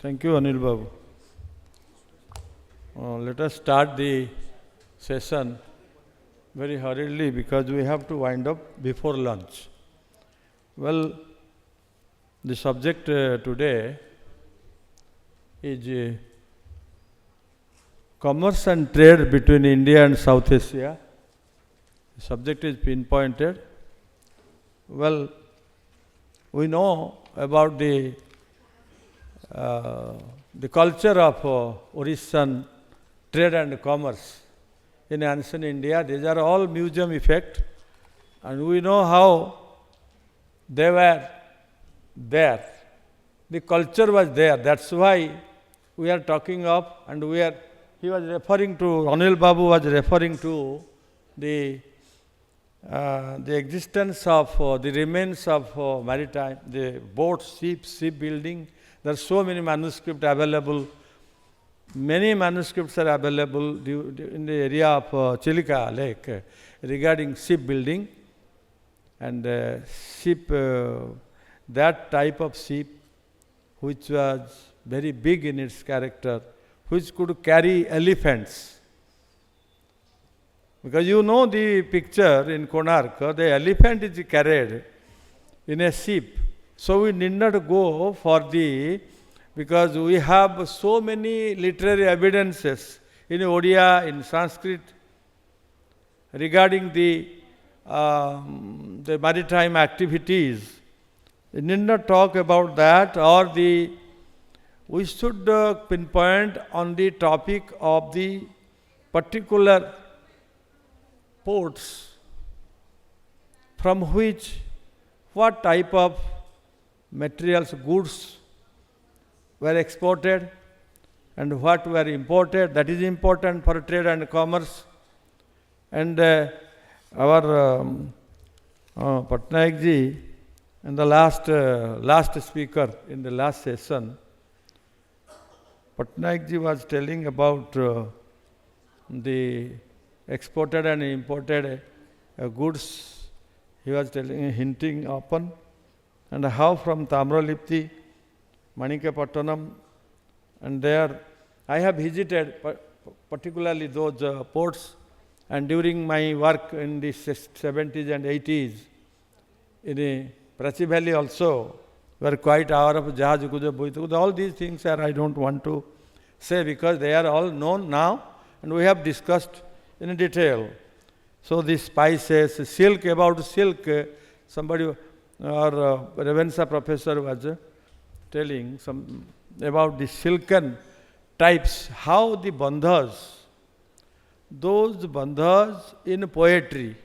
Thank you, Anil Babu. Let us start the session very hurriedly because we have to wind up before lunch. Well, the subject today is commerce and trade between India and South Asia. The subject is pinpointed. Well, we know about the culture of Odishan trade and commerce in ancient India. These are all museum effect, and we know how they were there. The culture was there. That's why we are talking of, and he was referring to, Anil Babu was referring to the existence of the remains of maritime, the boats, ships, shipbuilding. There are so many manuscripts available. Many manuscripts are available in the area of Chilika Lake regarding shipbuilding and that type of ship which was very big in its character, which could carry elephants. Because you know the picture in Konark, the elephant is carried in a ship. So we need not go for because we have so many literary evidences in Odia, in Sanskrit, regarding the maritime activities. We need not talk about that, or we should pinpoint on the topic of the particular ports from which what type of materials, goods were exported and what were imported. That is important for trade and commerce. And our Patnaik ji and the last speaker in the last session, Patnaik ji was telling about the exported and imported goods. He was hinting upon, and how from Tamralipti, Manikapattanam, and there I have visited particularly those ports, and during my work in the 70s and 80s in Prachi Valley also, we were quite aware of Jahaj Guja Boitukud. All these things I don't want to say because they are all known now and we have discussed in detail. So the spices, silk, about silk, somebody or Ravensa professor was telling about the silken types, how the bandhas, those bandhas in poetry,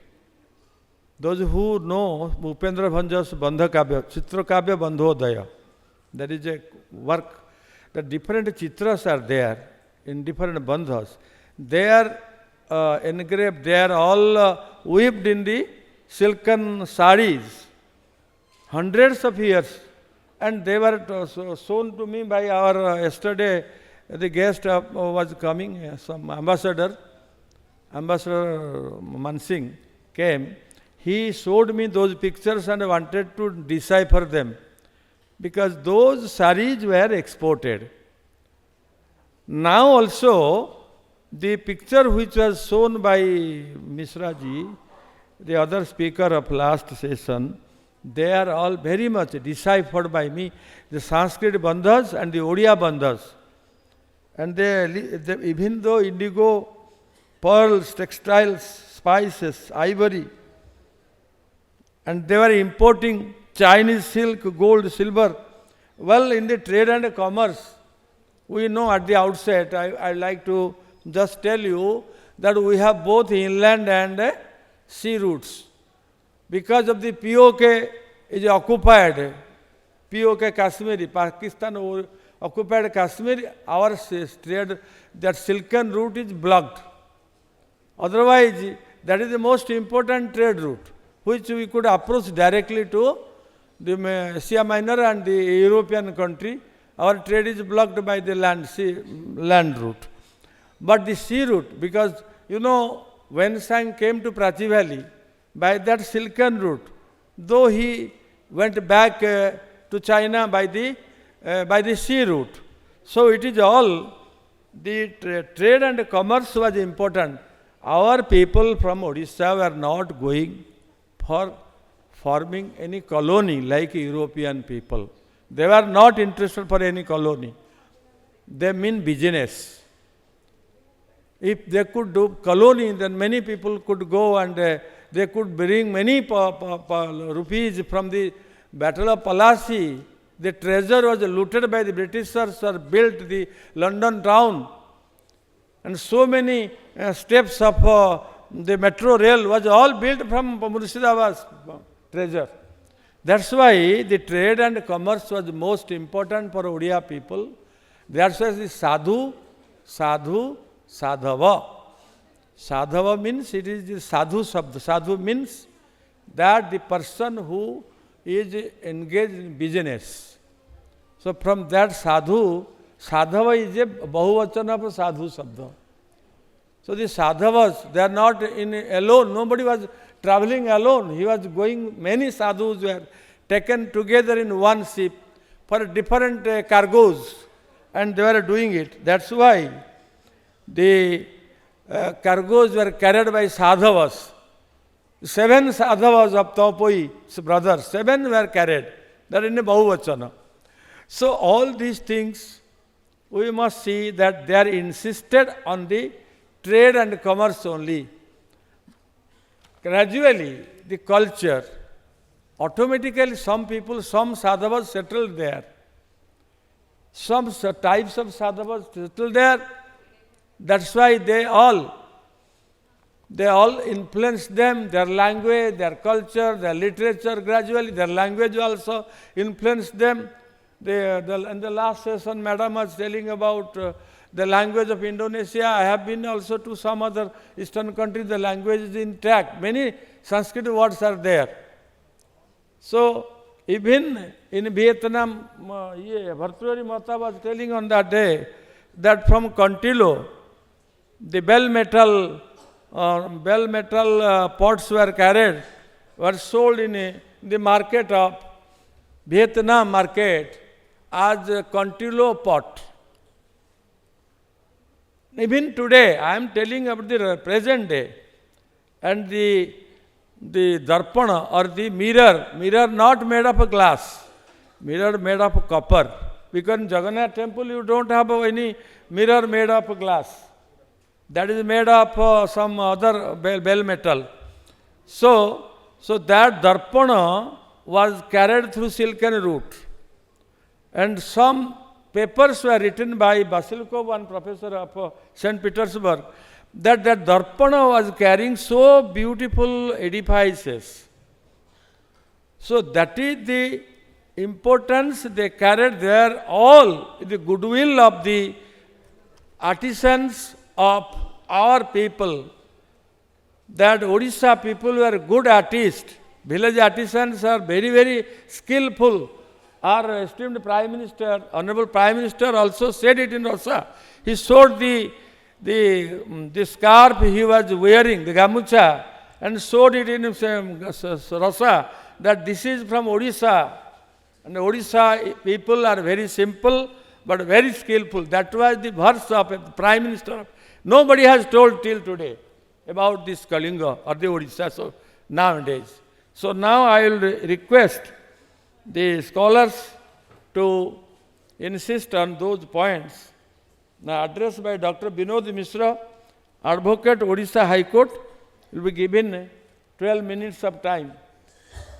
those who know Upendra Bhanja's Bandha Kavya, Chitra Kavya Bandhodaya, there is a work, the different chitras are there in different bandhas. They are engraved, they are all weaved in the silken saris, hundreds of years. And they were shown to me by our yesterday, the guest was coming, some ambassador Mansingh came. He showed me those pictures and I wanted to decipher them because those saris were exported. Now also, the picture which was shown by Mishra ji, the other speaker of last session, they are all very much deciphered by me, the Sanskrit bandhas and the Odia bandhas. And even though indigo, pearls, textiles, spices, ivory, and they were importing Chinese silk, gold, silver. Well, in the trade and commerce, we know at the outset, I like to just tell you that we have both inland and sea routes. Because of the POK is occupied, POK Kashmiri, Pakistan occupied Kashmir, our trade, that silken route is blocked. Otherwise, that is the most important trade route, which we could approach directly to the Asia Minor and the European country. Our trade is blocked by the land route. But the sea route, because you know, when Sang came to Prachi Valley, by that silken route, though he went back to China by the sea route. So it is all, the trade and commerce was important. Our people from Odisha were not going for forming any colony like European people. They were not interested for any colony. They mean business. If they could do colony, then many people could go and they could bring many rupees from the Battle of Plassey. The treasure was looted by the Britishers or built the London town. And so many steps of the metro rail was all built from Murshidabad's treasure. That's why the trade and commerce was most important for Odia people. That's why the sadhu, sadhava. Sadhava means it is the sadhu sabd. Sadhu means that the person who is engaged in business. So from that sadhu, sadhava is a bahuvachana of sadhu sabda. So the sadhavas, they are not in alone. Nobody was traveling alone. He was going, many sadhus were taken together in one ship for different cargoes, and they were doing it. That's why the cargoes were carried by sadhavas. 7 sadhavas of Taupoi's brothers, 7 were carried. They are in a bahuvachana. So all these things, we must see that they are insisted on the trade and commerce only. Gradually, the culture, automatically some people, some sadhavas settled there. Some types of sadhavas settled there. That's why they all influenced them, their language, their culture, their literature. Gradually, their language also influenced them. In the last session, Madam was telling about the language of Indonesia. I have been also to some other eastern countries. The language is intact. Many Sanskrit words are there. So, even in Vietnam, Bhartrihari Mata was telling on that day that from Contilo, the bell metal pots were carried, were sold in the market of Vietnam market as a Contilo pot. Even today, I am telling about the present day, and the darpana or the mirror not made of glass, mirror made of copper. Because in Jagannath temple you don't have any mirror made of glass. That is made of some other bell metal. So that darpana was carried through silken route. And some papers were written by Basilikov, one professor of St. Petersburg, that darpana was carrying so beautiful edifices. So that is the importance they carried there, all the goodwill of the artisans of our people, that Odisha people were good artists. Village artisans are very, very skillful. Our esteemed Prime Minister, Honorable Prime Minister also said it in Rasa. He showed the scarf he was wearing, the gamucha, and showed it in Rasa, that this is from Odisha. And Odisha people are very simple but very skillful. That was the verse of the Prime Minister. Nobody has told till today about this Kalinga or the Odisha so nowadays. So now I will request the scholars to insist on those points. Now address by Dr. Vinod Mishra, Advocate, Odisha High Court, will be given 12 minutes of time.